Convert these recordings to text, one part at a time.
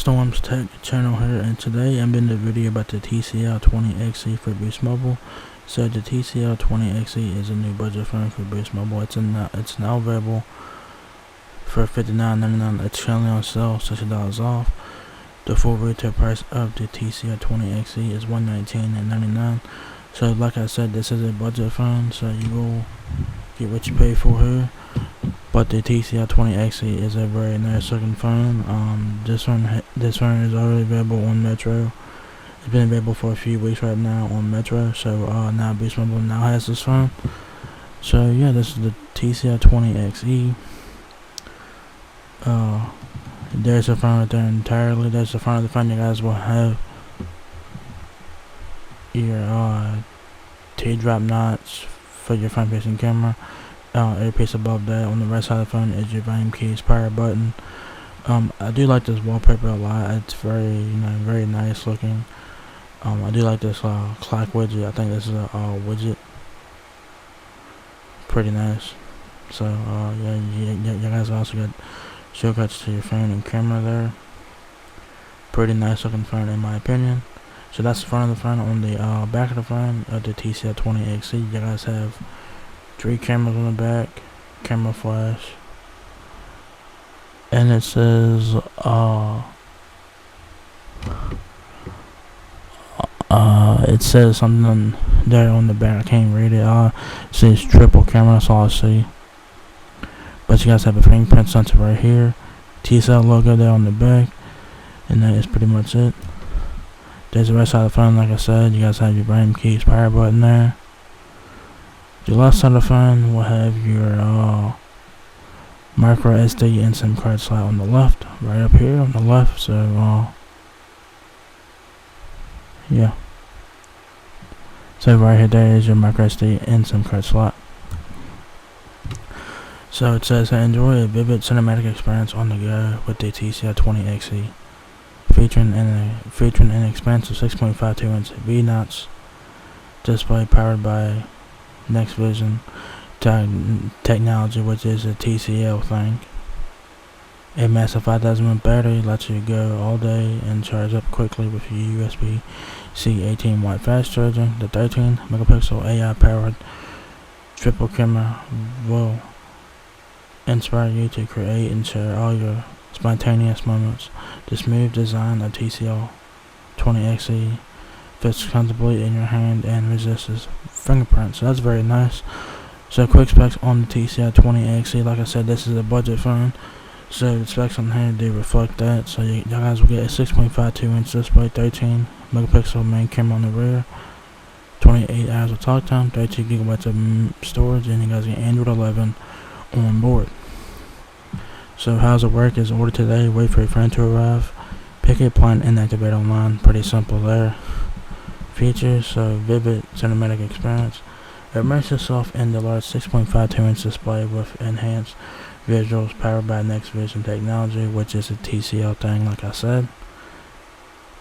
Storms Tech channel here, and today I'm doing a video about the TCL 20XE for Boost Mobile. So the TCL 20XE is a new budget phone for Boost Mobile. It's now available for $59.99. It's currently on sale, $60 off. The full retail price of the TCL 20XE is $119.99. So like I said, this is a budget phone, so you will get what you pay for here. But the TCL 20XE is a very nice looking phone. This phone is already available on Metro. It's been available for a few weeks right now on Metro. So now Boost Mobile now has this phone. So yeah, this is the TCL 20XE. There's the phone right there entirely. There's the front of the phone. You guys will have your teardrop notch for your front facing camera. Earpiece above that. On the right side of the phone is your volume keys, power button. I do like this wallpaper a lot. It's very nice looking. I do like this clock widget. I think this is a widget. Pretty nice. So yeah, you guys also got shortcuts to your phone and camera there. Pretty nice looking phone in my opinion. So that's the front of the phone. On the back of the phone of the TCL 20XE, you guys have 3 cameras on the back, camera flash, and it says something there on the back. I can't read it. It says triple camera, that's all I see. But you guys have a fingerprint sensor right here, TCL logo there on the back, and that is pretty much it. There's the right side of the phone. Like I said, you guys have your volume keys, power button there. The left side of the phone will have your micro SD and SIM card slot on the left, right up here on the left. So yeah. So right here, there is your micro SD and SIM card slot. So it says, enjoy a vivid cinematic experience on the go with the TCL 20XE, featuring an expansive 6.52-inch V-notch display powered by Next Vision technology, which is a TCL thing. A massive 5,000 mAh battery lets you go all day and charge up quickly with your USB-C 18-watt fast charging. The 13 megapixel AI powered triple camera will inspire you to create and share all your spontaneous moments. The smooth design of TCL 20XE fits comfortably in your hand and resists fingerprints. So that's very nice. So quick specs on the TCL 20XE. Like I said, this is a budget phone, so the specs on here do reflect that. So you guys will get a 6.52-inch display, 13 megapixel main camera on the rear, 28 hours of talk time, 32 gigabytes of storage, and you guys get Android 11 on board. So how's it work? Is order today, wait for your phone to arrive, pick a plan and activate online. Pretty simple there. Features: so vivid cinematic experience. Immerse yourself in the large 6.52-inch display with enhanced visuals powered by Next Vision technology, which is a TCL thing, like I said.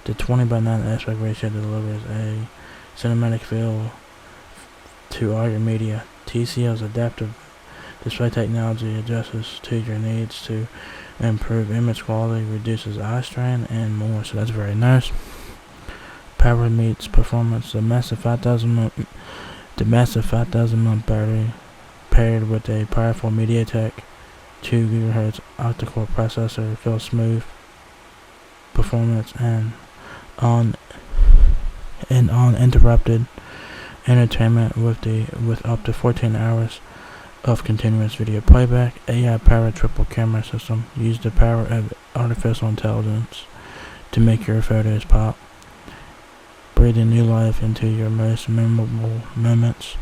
The 20:9 aspect ratio delivers a cinematic feel to all your media. TCL's adaptive display technology adjusts to your needs to improve image quality, reduces eye strain, and more. So that's very nice. Power meets performance. The massive 5,000 mAh battery paired with a powerful MediaTek 2 GHz octa-core processor feels smooth performance and uninterrupted entertainment with up to 14 hours of continuous video playback. AI powered triple camera system. Use the power of artificial intelligence to make your photos pop, breathing new life into your most memorable moments.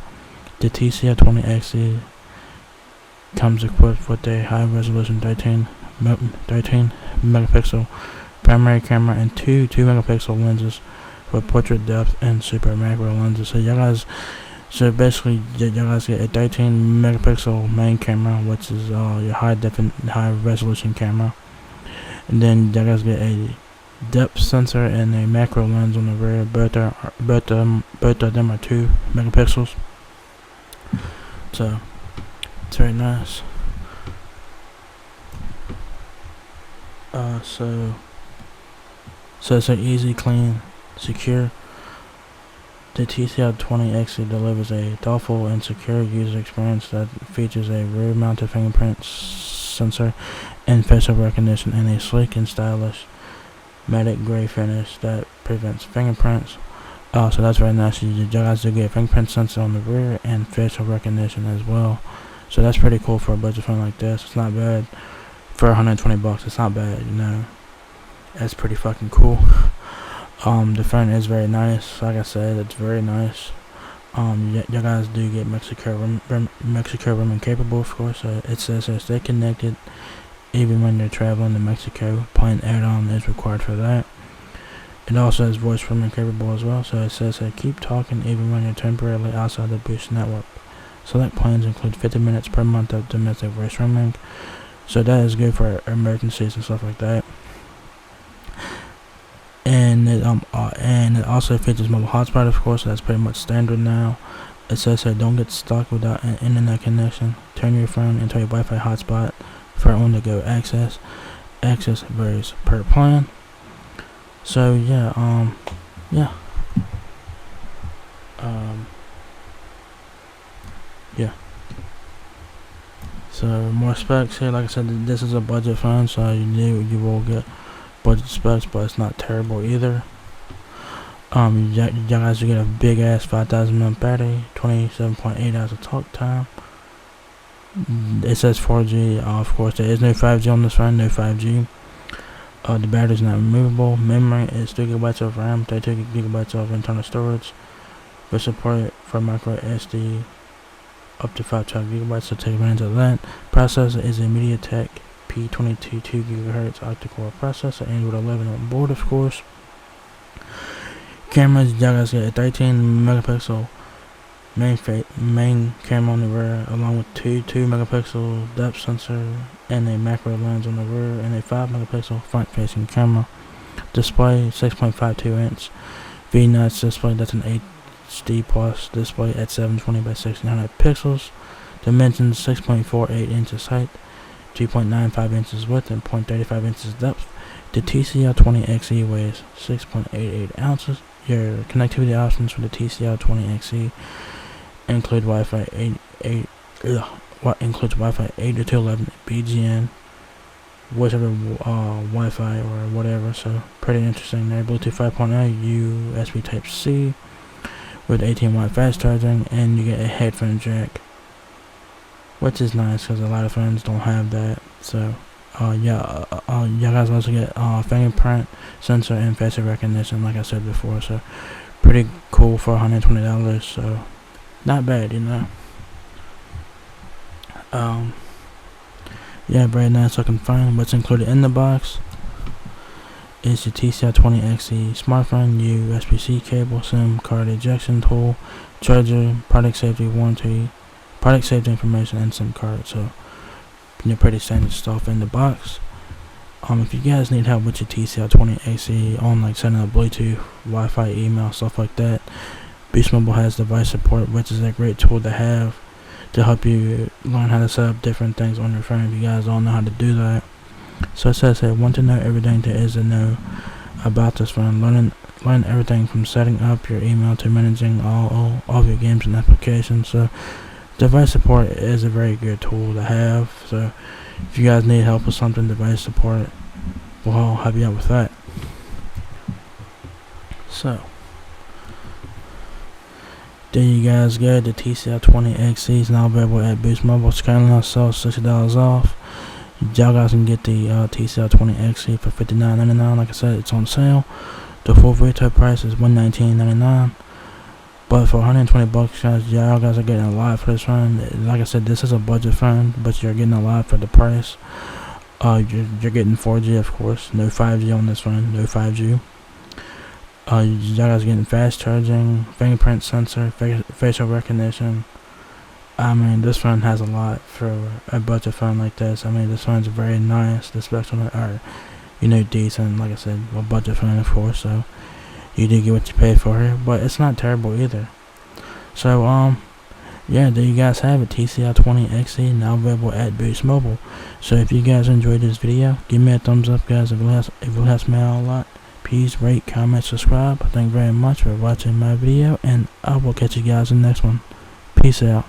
The TCL 20XE comes equipped with a high-resolution 13 megapixel primary camera and two 2 megapixel lenses for portrait depth and super macro lenses. So basically, you guys get a 13 megapixel main camera, which is your high resolution camera, and then you guys get a depth sensor and a macro lens on the rear. Both of them are 2 megapixels. So it's very nice. So it's an easy, clean, secure. The TCL 20XE delivers a thoughtful and secure user experience that features a rear-mounted fingerprint sensor and facial recognition, and a sleek and stylish matte gray finish that prevents fingerprints. So that's very nice. You guys do get fingerprint sensor on the rear and facial recognition as well. So that's pretty cool for a budget phone like this. It's not bad for 120 bucks. It's not bad, you know. That's pretty fucking cool. The phone is very nice. Like I said, it's very nice. You guys do get Mexico roaming capable, of course. It says here, stay connected even when you're traveling to Mexico. Plan add-on is required for that. It also has voice roaming capable as well. So it says here, keep talking even when you're temporarily outside the Boost network. Select plans include 50 minutes per month of domestic voice roaming. So that is good for emergencies and stuff like that. And it also features mobile hotspot, of course. So that's pretty much standard now. It says here, don't get stuck without an internet connection. Turn your phone into a Wi-Fi hotspot for on-the-go access. Access varies per plan. So yeah, yeah. So more specs here. Like I said, this is a budget phone, so you will get budget specs, but it's not terrible either. You guys will get a big ass 5,000 mAh battery, 27.8 hours of talk time. It says 4G. Of course, there is no 5G on this phone. No 5G. The battery is not removable. Memory is 3 GB of RAM, 32 GB of internal storage. With support for micro SD up to 512 GB, so take advantage of that. Processor is a MediaTek P22 2 GHz octa-core processor, Android 11 on board, of course. Cameras, you guys get a 13 megapixel main camera on the rear, along with two 2-megapixel depth sensor and a macro lens on the rear, and a 5 megapixel front facing camera. Display 6.52 inch V-notch display, that's an HD plus display at 720 by 1600 pixels. Dimensions 6.48 inches height, 2.95 inches width, and 0.35 inches depth. The TCL 20XE weighs 6.88 ounces. Your connectivity options for the TCL 20XE include Wi-Fi 8 to 11 BGN, whichever Wi-Fi or whatever. So pretty interesting there. Bluetooth 5.0, USB Type-C with 18-watt fast charging, and you get a headphone jack, which is nice because a lot of phones don't have that. So you guys also get fingerprint sensor and facial recognition, like I said before. So pretty cool for $120. So not bad, you know. Yeah, very nice looking phone. What's included in the box is the TCL 20XE smartphone, USB-C cable, SIM card ejection tool, charger, product safety warranty, product safety information, and SIM card. So pretty standard stuff in the box. If you guys need help with your TCL 20XE on like setting up Bluetooth, Wi-Fi, email, stuff like that, Boost Mobile has device support, which is a great tool to have to help you learn how to set up different things on your phone if you guys don't know how to do that. So it says here, want to know everything there is to know about this phone. Learn everything from setting up your email to managing all of your games and applications. So device support is a very good tool to have. So if you guys need help with something, device support will help you out with that. So there you guys go. The TCL 20XE is now available at Boost Mobile. It's currently on sale, $60 off. Y'all guys can get the TCL 20XE for $59.99. Like I said, it's on sale. The full retail price is $119.99. But for 120 bucks, guys, y'all guys are getting a lot for this phone. Like I said, this is a budget phone, but you're getting a lot for the price. You're getting 4G, of course. No 5G on this phone. No 5G. Y'all guys are getting fast charging, fingerprint sensor, facial recognition. I mean, this phone has a lot for a budget phone like this. I mean, this phone's very nice. The specs on it are, decent. Like I said, a budget phone, of course. So you do get what you pay for here, but it's not terrible either. So yeah, there you guys have it. TCL 20XE now available at Boost Mobile. So if you guys enjoyed this video, give me a thumbs up, guys. If it helps me out a lot. Please rate, comment, subscribe. Thank you very much for watching my video, and I will catch you guys in the next one. Peace out.